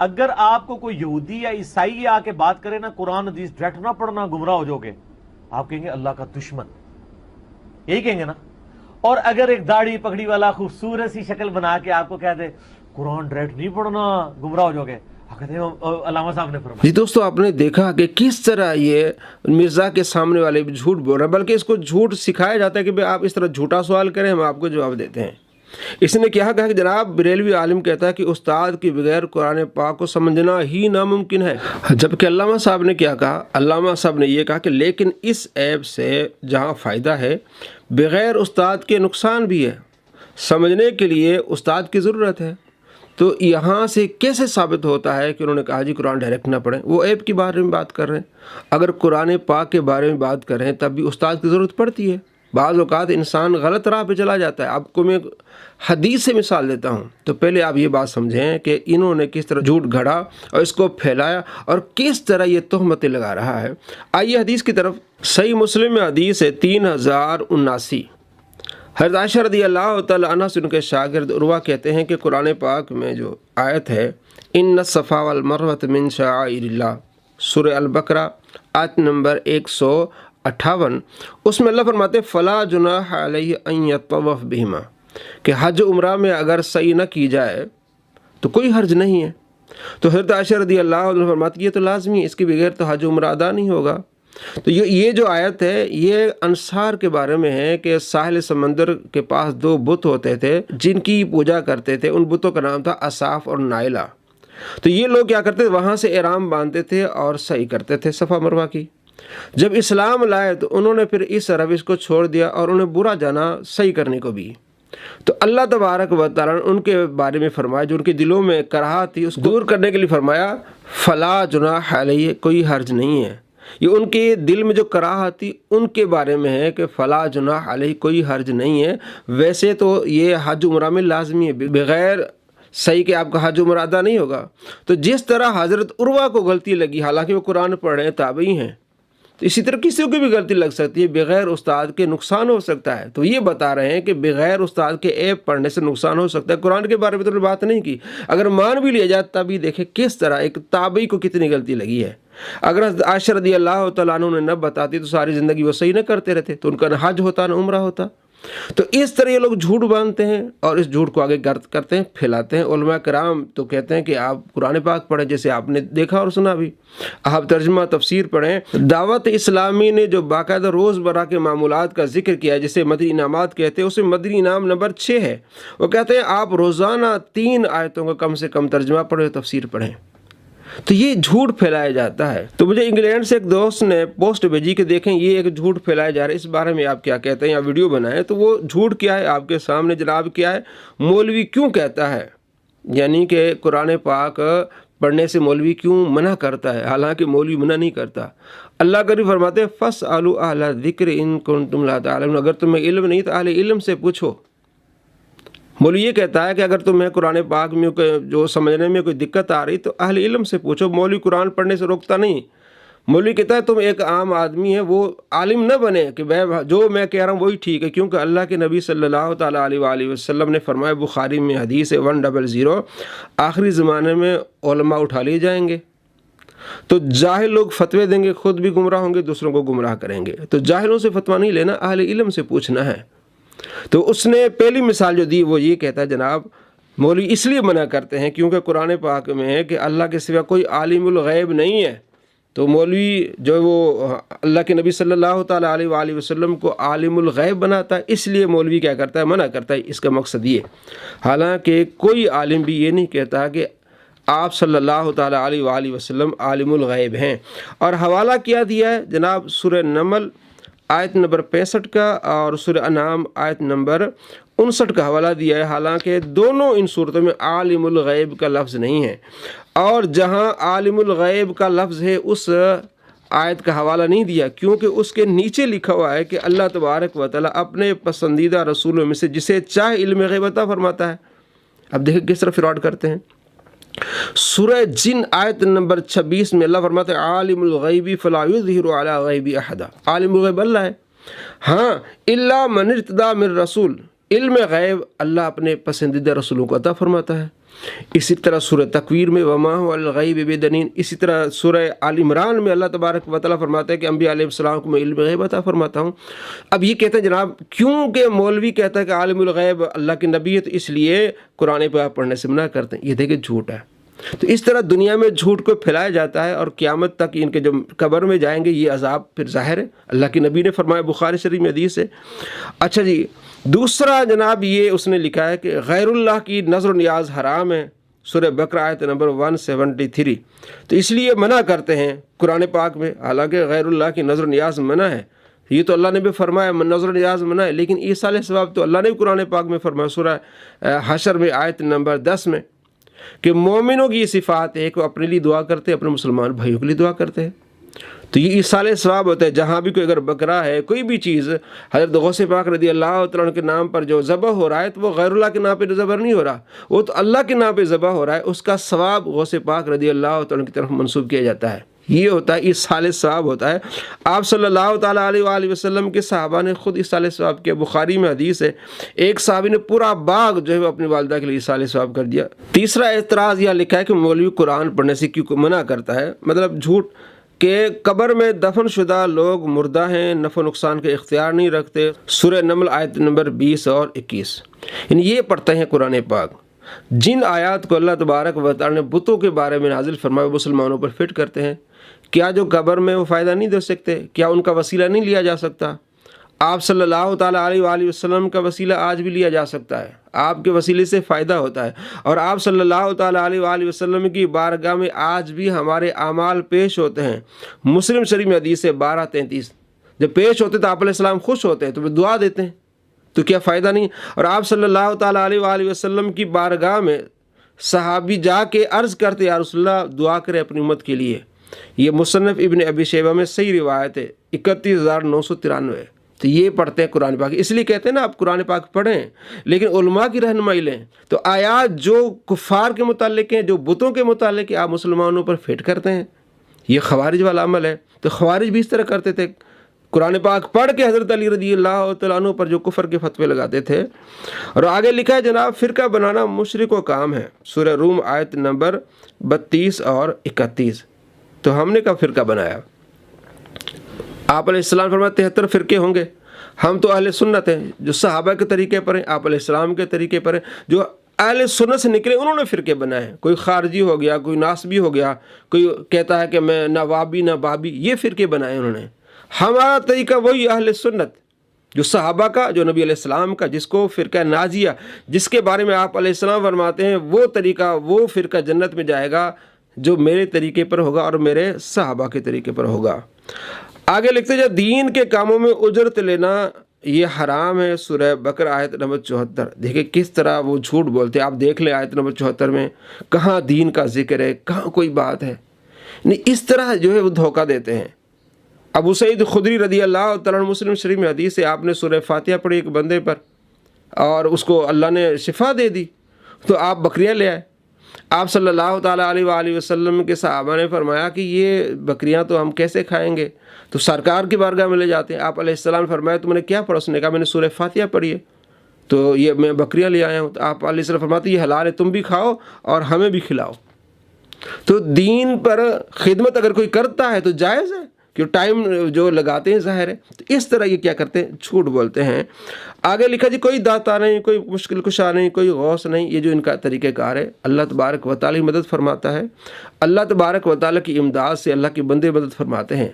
اگر آپ کو کوئی یہودی یا عیسائی آ کے بات کرے نا قرآن حدیث ڈائریکٹ نہ پڑھنا گمراہ ہو جاؤ گے، آپ کہیں گے اللہ کا دشمن، یہی کہیں گے نا. اور اگر ایک داڑھی پگڑی والا خوبصورت سی شکل بنا کے آپ کو کہہ دے قرآن ڈائریکٹ نہیں پڑھنا گمراہ ہو جاؤ گے، کہتے ہیں علامہ صاحب نے فرمایا. جی دوستو، آپ نے دیکھا کہ کس طرح یہ مرزا کے سامنے والے بھی جھوٹ بول رہے ہیں، بلکہ اس کو جھوٹ سکھایا جاتا ہے کہ آپ اس طرح جھوٹا سوال کریں، ہم آپ کو جواب دیتے ہیں. اس نے کیا کہا کہ جناب بریلوی عالم کہتا ہے کہ استاد کے بغیر قرآن پاک کو سمجھنا ہی ناممکن ہے، جبکہ علامہ صاحب نے کیا کہا؟ علامہ صاحب نے یہ کہا کہ لیکن اس ایپ سے جہاں فائدہ ہے بغیر استاد کے نقصان بھی ہے، سمجھنے کے لیے استاد کی ضرورت ہے. تو یہاں سے کیسے ثابت ہوتا ہے کہ انہوں نے کہا جی قرآن ڈائریکٹ نہ پڑھیں؟ وہ ایپ کے بارے میں بات کر رہے ہیں. اگر قرآن پاک کے بارے میں بات کریں تب بھی استاد کی ضرورت پڑتی ہے. بعض اوقات انسان غلط راہ پہ چلا جاتا ہے. آپ کو میں حدیث سے مثال دیتا ہوں، تو پہلے آپ یہ بات سمجھیں کہ انہوں نے کس طرح جھوٹ گھڑا اور اس کو پھیلایا اور کس طرح یہ تہمتیں لگا رہا ہے. آئیے حدیث کی طرف. صحیح مسلم میں حدیث ہے 3079. حضرت عائشہ رضی اللہ تعالی عنہ سے ان کے شاگرد عروہ کہتے ہیں کہ قرآن پاک میں جو آیت ہے ان الصفا والمروۃ من شعائر اللہ، سورہ البقرہ آیت نمبر 158، اس میں اللہ فرماتے فلا جناح علیہ ان یطوف بہما، کہ حج عمرہ میں اگر سعی نہ کی جائے تو کوئی حرج نہیں ہے. تو حضرت عائشہ رضی اللہ عنہ فرماتی یہ تو لازمی ہے، اس کے بغیر تو حج عمرہ ادا نہیں ہوگا. تو یہ جو آیت ہے یہ انصار کے بارے میں ہے کہ ساحل سمندر کے پاس 2 بت ہوتے تھے جن کی پوجا کرتے تھے. ان بتوں کا نام تھا اصاف اور نائلہ. تو یہ لوگ کیا کرتے تھے؟ وہاں سے احرام باندھتے تھے اور سعی کرتے تھے صفا مروہ کی. جب اسلام لائے تو انہوں نے پھر اس روش کو چھوڑ دیا اور انہیں برا جانا سعی کرنے کو بھی. تو اللہ تبارک و تعالیٰ نے ان کے بارے میں فرمایا جو ان کے دلوں میں کراہت تھی اس کو دور کرنے کے لیے فرمایا فلا جناح علیہ، کوئی حرج نہیں ہے. یہ ان کے دل میں جو کراہت تھی ان کے بارے میں ہے کہ فلا جناح علیہ، کوئی حرج نہیں ہے. ویسے تو یہ حج عمرہ میں لازمی ہے، بغیر صحیح کہ آپ کا حج عمرہ ادا نہیں ہوگا. تو جس طرح حضرت عروہ کو غلطی لگی حالانکہ وہ قرآن پڑھ رہے ہیں، تابعی ہیں، تو اسی طرح کسی کو بھی غلطی لگ سکتی ہے، بغیر استاد کے نقصان ہو سکتا ہے. تو یہ بتا رہے ہیں کہ بغیر استاد کے ایپ پڑھنے سے نقصان ہو سکتا ہے. قرآن کے بارے میں تو نے بات نہیں کی، اگر مان بھی لیا جائے تب بھی دیکھیں کس طرح ایک تابعی کو کتنی غلطی لگی ہے. اگر عائشہ رضی اللہ تعالیٰ عنہ نے نہ بتاتی تو ساری زندگی وہ صحیح نہ کرتے رہتے، تو ان کا نہ حج ہوتا نہ عمرہ ہوتا. تو اس طرح یہ لوگ جھوٹ باندھتے ہیں اور اس جھوٹ کو آگے گرد کرتے ہیں، پھیلاتے ہیں. علماء کرام تو کہتے ہیں کہ آپ قرآن پاک پڑھیں، جیسے آپ نے دیکھا اور سنا بھی، آپ ترجمہ تفسیر پڑھیں. دعوت اسلامی نے جو باقاعدہ روز مرہ کے معمولات کا ذکر کیا جسے مدنی انعامات کہتے ہیں، اسے مدنی انعام نمبر 6 ہے. وہ کہتے ہیں آپ روزانہ 3 آیتوں کا کم سے کم ترجمہ پڑھیں، تفسیر پڑھیں. تو یہ جھوٹ پھیلایا جاتا ہے. تو مجھے انگلینڈ سے ایک دوست نے پوسٹ بھیجی کہ دیکھیں یہ ایک جھوٹ پھیلایا جا رہا ہے، اس بارے میں آپ کیا کہتے ہیں، یا ویڈیو بنائیں. تو وہ جھوٹ کیا ہے آپ کے سامنے جناب کیا ہے. مولوی کیوں کہتا ہے، یعنی کہ قرآن پاک پڑھنے سے مولوی کیوں منع کرتا ہے، حالانکہ مولوی منع نہیں کرتا. اللہ کریم فرماتے ہیں فَاسْأَلُوا أَهْلَ الذِّكْرِ إِن كُنتُمْ لَا تَعْلَمُونَ، اگر تمہیں علم نہیں تو اہل علم سے پوچھو. مولوی یہ کہتا ہے کہ اگر تمہیں قرآن پاک میں جو سمجھنے میں کوئی دقت آ رہی تو اہل علم سے پوچھو. مولوی قرآن پڑھنے سے روکتا نہیں. مولوی کہتا ہے تم ایک عام آدمی ہے، وہ عالم نہ بنے کہ جو میں کہہ رہا ہوں وہی ٹھیک ہے، کیونکہ اللہ کے نبی صلی اللہ تعالیٰ علیہ وآلہ وسلم نے فرمایا، بخاری میں حدیث ہے 100، آخری زمانے میں علماء اٹھا لیے جائیں گے تو جاہل لوگ فتوے دیں گے، خود بھی گمراہ ہوں گے، دوسروں کو گمراہ کریں گے. تو جاہلوں سے فتویٰ نہیں لینا، اہل علم سے پوچھنا ہے. تو اس نے پہلی مثال جو دی وہ یہ کہتا ہے جناب مولوی اس لیے منع کرتے ہیں کیونکہ قرآن پاک میں ہے کہ اللہ کے سوا کوئی عالم الغیب نہیں ہے. تو مولوی جو وہ اللہ کے نبی صلی اللہ تعالیٰ علیہ وآلہ وسلم کو عالم الغیب بناتا ہے، اس لیے مولوی کیا کرتا ہے، منع کرتا ہے. اس کا مقصد یہ، حالانکہ کوئی عالم بھی یہ نہیں کہتا کہ آپ صلی اللہ تعالیٰ علیہ وآلہ وسلم عالم الغیب ہیں. اور حوالہ کیا دیا ہے جناب سورہ نمل آیت نمبر 65 کا اور سورہ انعام آیت نمبر 59 کا حوالہ دیا ہے، حالانکہ دونوں ان صورتوں میں عالم الغیب کا لفظ نہیں ہے. اور جہاں عالم الغیب کا لفظ ہے اس آیت کا حوالہ نہیں دیا کیونکہ اس کے نیچے لکھا ہوا ہے کہ اللہ تبارک و تعالیٰ اپنے پسندیدہ رسولوں میں سے جسے چاہے علم غیب عطا فرماتا ہے. اب دیکھیں کس طرح فراڈ کرتے ہیں. سورہ جن آیت نمبر 26 میں اللہ فرماتے ہیں عالم الغیب فلا یظہر علی غیب احدا. عالم الغیب اللہ ہے، ہاں الا من ارتضی من رسول، علم غیب اللہ اپنے پسندیدہ رسولوں کو عطا فرماتا ہے. اسی طرح سورہ تکویر میں وما هو علی الغیب بدنین، اسی طرح سورہ آل عمران میں اللہ تبارک و تعالیٰ فرماتے ہیں کہ انبیاء علیہ السلام کو میں علم غیب عطا فرماتا ہوں۔ اب یہ کہتے ہیں جناب کیوں کہ مولوی کہتا ہے کہ عالم الغیب اللہ کے نبی ہے تو اس لیے قرآن پاک پڑھنے سے منع کرتے ہیں، یہ دیکھیں جھوٹ ہے۔ تو اس طرح دنیا میں جھوٹ کو پھیلایا جاتا ہے اور قیامت تک ان کے جب قبر میں جائیں گے یہ عذاب پھر ظاہر ہے، اللہ کے نبی نے فرمایا بخاری شریف میں حدیث ہے۔ اچھا جی، دوسرا جناب یہ اس نے لکھا ہے کہ غیر اللہ کی نظر و نیاز حرام ہے، سورہ بقرہ آیت نمبر 173، تو اس لیے منع کرتے ہیں قرآن پاک میں، حالانکہ غیر اللہ کی نظر و نیاز منع ہے، یہ تو اللہ نے بھی فرمایا نظر و نیاز منع ہے، لیکن ایصال ثواب تو اللہ نے بھی قرآن پاک میں فرمایا سورہ حشر میں آیت نمبر 10 میں کہ مومنوں کی یہ صفات ہے کہ وہ اپنے لیے دعا کرتے ہیں، اپنے مسلمان بھائیوں کے لیے دعا کرتے ہیں۔ تو یہ ایصال ثواب ہوتا ہے، جہاں بھی کوئی اگر بکرا ہے کوئی بھی چیز حضرت غوث پاک رضی اللہ تعالیٰ عنہ کے نام پر جو ذبح ہو رہا ہے تو وہ غیر اللہ کے نام پہ ذبح نہیں ہو رہا، وہ تو اللہ کے نام پہ ذبح ہو رہا ہے، اس کا ثواب غوث پاک رضی اللہ تعالیٰ عنہ کی طرف منسوب کیا جاتا ہے، یہ ہوتا ہے ایصال ثواب ہوتا ہے۔ آپ صلی اللہ تعالیٰ علیہ وآلہ وسلم کے صحابہ نے خود ایصال ثواب کیا، بخاری میں حدیث ہے ایک صحابی نے پورا باغ جو ہے وہ اپنی والدہ کے لیے ایصال ثواب کر دیا۔ تیسرا اعتراض یہ لکھا ہے کہ مولوی قرآن پڑھنے سے کیوں منع کرتا ہے، مطلب جھوٹ کہ قبر میں دفن شدہ لوگ مردہ ہیں، نفع نقصان کے اختیار نہیں رکھتے، سورہ نمل آیت نمبر 20 اور 21، یعنی یہ پڑھتے ہیں قرآن پاک۔ جن آیات کو اللہ تبارک و تعالیٰ نے بتوں کے بارے میں نازل فرمایا مسلمانوں پر فٹ کرتے ہیں، کیا جو قبر میں وہ فائدہ نہیں دے سکتے، کیا ان کا وسیلہ نہیں لیا جا سکتا؟ آپ صلی اللہ تعالیٰ علیہ وآلہ وسلم کا وسیلہ آج بھی لیا جا سکتا ہے، آپ کے وسیلے سے فائدہ ہوتا ہے، اور آپ صلی اللہ تعالیٰ علیہ وآلہ وسلم کی بارگاہ میں آج بھی ہمارے اعمال پیش ہوتے ہیں۔ مسلم شریف میں حدیث ہے 1233، جب پیش ہوتے تو آپ علیہ السلام خوش ہوتے ہیں تو وہ دعا دیتے ہیں، تو کیا فائدہ نہیں؟ اور آپ صلی اللہ تعالیٰ علیہ وآلہ وسلم کی بارگاہ میں صحابی جا کے عرض کرتے یا رسول اللہ دعا کرے اپنی امت کے لیے، یہ مصنف ابن ابی شیبہ میں صحیح روایت ہے 31993۔ تو یہ پڑھتے ہیں قرآن پاک، اس لیے کہتے ہیں نا آپ قرآن پاک پڑھیں لیکن علماء کی رہنمائی لیں۔ تو آیات جو کفار کے متعلق ہیں، جو بتوں کے متعلق ہیں، آپ مسلمانوں پر فٹ کرتے ہیں، یہ خوارج والا عمل ہے۔ تو خوارج بھی اس طرح کرتے تھے، قرآن پاک پڑھ کے حضرت علی رضی اللہ تعالیٰ عنہ پر جو کفر کے فتوے لگاتے تھے۔ اور آگے لکھا ہے جناب فرقہ بنانا مشرکوں کا کام ہے، سورہ روم آیت نمبر 32 اور 31۔ تو ہم نے کب فرقہ بنایا؟ آپ علیہ السلام فرماتے 73 فرقے ہوں گے، ہم تو اہل سنت ہیں، جو صحابہ کے طریقے پر ہیں، آپ علیہ السلام کے طریقے پر ہیں، جو اہل سنت سے نکلے انہوں نے فرقے بنائے، کوئی خارجی ہو گیا، کوئی ناسبی ہو گیا، کوئی کہتا ہے کہ میں نہ وابی نہ بابی، یہ فرقے بنائے انہوں نے۔ ہمارا طریقہ وہی اہل سنت جو صحابہ کا، جو نبی علیہ السلام کا، جس کو فرقہ ناجیہ جس کے بارے میں آپ علیہ السلام فرماتے ہیں وہ طریقہ، وہ فرقہ جنت میں جائے گا جو میرے طریقے پر ہوگا اور میرے صحابہ کے طریقے پر ہوگا۔ آگے لکھتے ہیں دین کے کاموں میں اجرت لینا یہ حرام ہے، سورہ بقرہ آیت نمبر 74۔ دیکھیں کس طرح وہ جھوٹ بولتے ہیں، آپ دیکھ لیں آیت نمبر 74 میں کہاں دین کا ذکر ہے، کہاں کوئی بات ہے، نہیں اس طرح جو ہے وہ دھوکہ دیتے ہیں۔ ابو سعید خدری رضی اللہ تعالیٰ عنہ مسلم شریف میں حدیث ہے، آپ نے سورہ فاتحہ پڑھی ایک بندے پر اور اس کو اللہ نے شفا دے دی، تو آپ بکریاں لے آئے۔ آپ صلی اللہ تعالیٰ علیہ وآلہ وسلم کے صحابہ نے فرمایا کہ یہ بکریاں تو ہم کیسے کھائیں گے، تو سرکار کی بارگاہ میں لے جاتے ہیں۔ آپ علیہ السلام نے فرمایا تم نے کیا پڑھا؟ اس نے کہا میں نے سورہ فاتحہ پڑھی ہے، تو یہ میں بکریاں لے آیا ہوں۔ تو آپ علیہ السلام فرماتے یہ حلال ہے، تم بھی کھاؤ اور ہمیں بھی کھلاؤ۔ تو دین پر خدمت اگر کوئی کرتا ہے تو جائز ہے، کہ ٹائم جو لگاتے ہیں ظاہر ہے۔ تو اس طرح یہ کیا کرتے ہیں، جھوٹ بولتے ہیں۔ آگے لکھا جی کوئی داتا نہیں، کوئی مشکل کشا نہیں، کوئی غوث نہیں، یہ جو ان کا طریقہ کار ہے۔ اللہ تبارک و تعالی مدد فرماتا ہے، اللہ تبارک و تعالی کی امداد سے اللہ کے بندے مدد فرماتے ہیں۔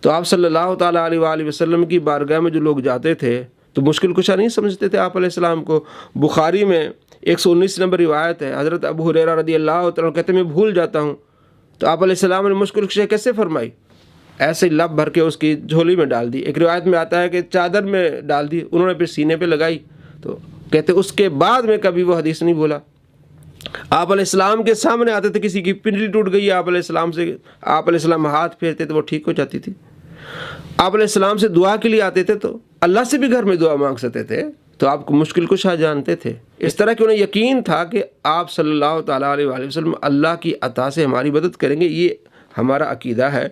تو آپ صلی اللہ تعالیٰ علیہ وآلہ وسلم کی بارگاہ میں جو لوگ جاتے تھے تو مشکل کشا نہیں سمجھتے تھے آپ علیہ السلام کو۔ بخاری میں 119 نمبر روایت ہے، حضرت ابو ہریرہ رضی اللہ تعالیٰ کہتے ہیں میں بھول جاتا ہوں، تو آپ علیہ السلام نے مشکل کشا کیسے فرمائی؟ ایسے لب بھر کے اس کی جھولی میں ڈال دی۔ ایک روایت میں آتا ہے کہ چادر میں ڈال دی، انہوں نے پھر سینے پہ لگائی۔ تو کہتے اس کے بعد میں کبھی وہ حدیث نہیں بولا۔ آپ علیہ السلام کے سامنے آتے تھے، کسی کی پنڈلی ٹوٹ گئی آپ علیہ السلام سے، آپ علیہ السلام ہاتھ پھیرتے تو وہ ٹھیک ہو جاتی تھی۔ آپ علیہ السلام سے دعا کے لیے آتے تھے تو اللہ سے بھی گھر میں دعا مانگ سکتے تھے، تو آپ کو مشکل کشا جانتے تھے۔ اس طرح کہ انہیں یقین تھا کہ آپ صلی اللہ تعالیٰ علیہ وآلہ وسلم اللہ کی عطا سے ہماری مدد کریں گے، یہ ہمارا عقیدہ ہے۔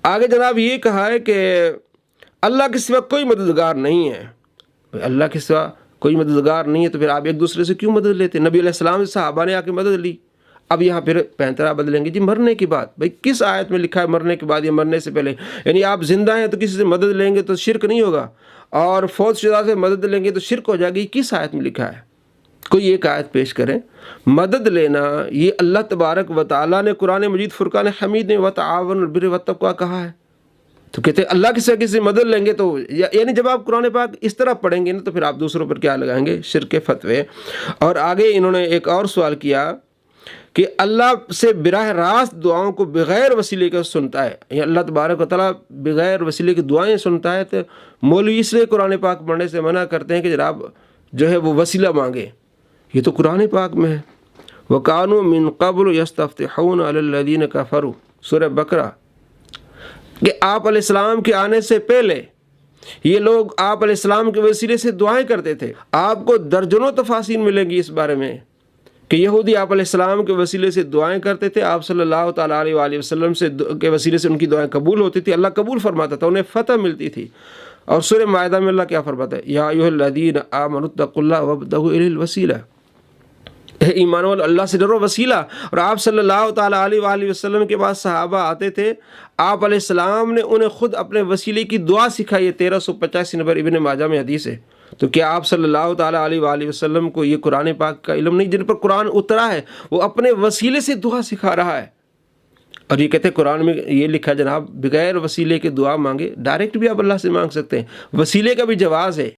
آگے جناب یہ کہا ہے کہ اللہ کے سوا کوئی مددگار نہیں ہے، اللہ کے سوا کوئی مددگار نہیں ہے تو پھر آپ ایک دوسرے سے کیوں مدد لیتے؟ نبی علیہ السلام سے صحابہ نے آ کے مدد لی. اب یہاں پھر پینترا بدلیں گے جی مرنے کی بات. بھائی کس آیت میں لکھا ہے مرنے کے بعد یا مرنے سے پہلے؟ یعنی آپ زندہ ہیں تو کسی سے مدد لیں گے تو شرک نہیں ہوگا، اور فوت شدہ سے مدد لیں گے تو شرک ہو جائے گی. کس آیت میں لکھا ہے؟ کوئی ایک آیت پیش کریں. مدد لینا یہ اللہ تبارک و تعالیٰ نے قرآن مجید فرقان حمید میں وتعاونوا علی البر والتقویٰ کہا ہے. تو کہتے ہیں اللہ کسی کسی مدد لیں گے تو یعنی جب آپ قرآن پاک اس طرح پڑھیں گے نا تو پھر آپ دوسروں پر کیا لگائیں گے؟ شرک فتوے. اور آگے انہوں نے ایک اور سوال کیا کہ اللہ سے براہ راست دعاؤں کو بغیر وسیلے کے سنتا ہے. یہ اللہ تبارک و تعالیٰ بغیر وسیلے کی دعائیں سنتا ہے. تو مولوی اس لیے قرآن پاک پڑھنے سے منع کرتے ہیں کہ جناب جو ہے وہ وسیلہ مانگے. یہ تو قرآن پاک میں ہے. وَكَانُوا مِن قَبْلُ يَسْتَفْتِحُونَ عَلَى الَّذِينَ كَفَرُوا، سورہ بقرہ، کہ آپ علیہ السلام کے آنے سے پہلے یہ لوگ آپ علیہ السلام کے وسیلے سے دعائیں کرتے تھے. آپ کو درجنوں تفاصیل ملیں گی اس بارے میں کہ یہودی آپ علیہ السلام کے وسیلے سے دعائیں کرتے تھے. آپ صلی اللہ تعالیٰ علیہ وآلہ وسلم کے وسیلے سے ان کی دعائیں قبول ہوتی تھی، اللہ قبول فرماتا تھا، انہیں فتح ملتی تھی. اور سورہ مائدہ میں اللہ کیا فرماتا ہے؟ یا ایھا الذین آمنوا اتقوا اللہ وابتغوا الیہ الوسیلہ، ایمان والو اللہ سے ڈرو وسیلہ. اور آپ صلی اللہ تعالیٰ علیہ وآلہ وسلم کے پاس صحابہ آتے تھے، آپ علیہ السلام نے انہیں خود اپنے وسیلے کی دعا سکھائی ہے. 1385 نمبر ابن ماجہ میں حدیث ہے. تو کیا آپ صلی اللہ تعالیٰ علیہ وآلہ وسلم کو یہ قرآن پاک کا علم نہیں؟ جن پر قرآن اترا ہے وہ اپنے وسیلے سے دعا سکھا رہا ہے. اور یہ کہتے ہیں قرآن میں یہ لکھا جناب بغیر وسیلے کے دعا مانگے. ڈائریکٹ بھی آپ اللہ سے مانگ سکتے ہیں، وسیلے کا بھی جواز ہے.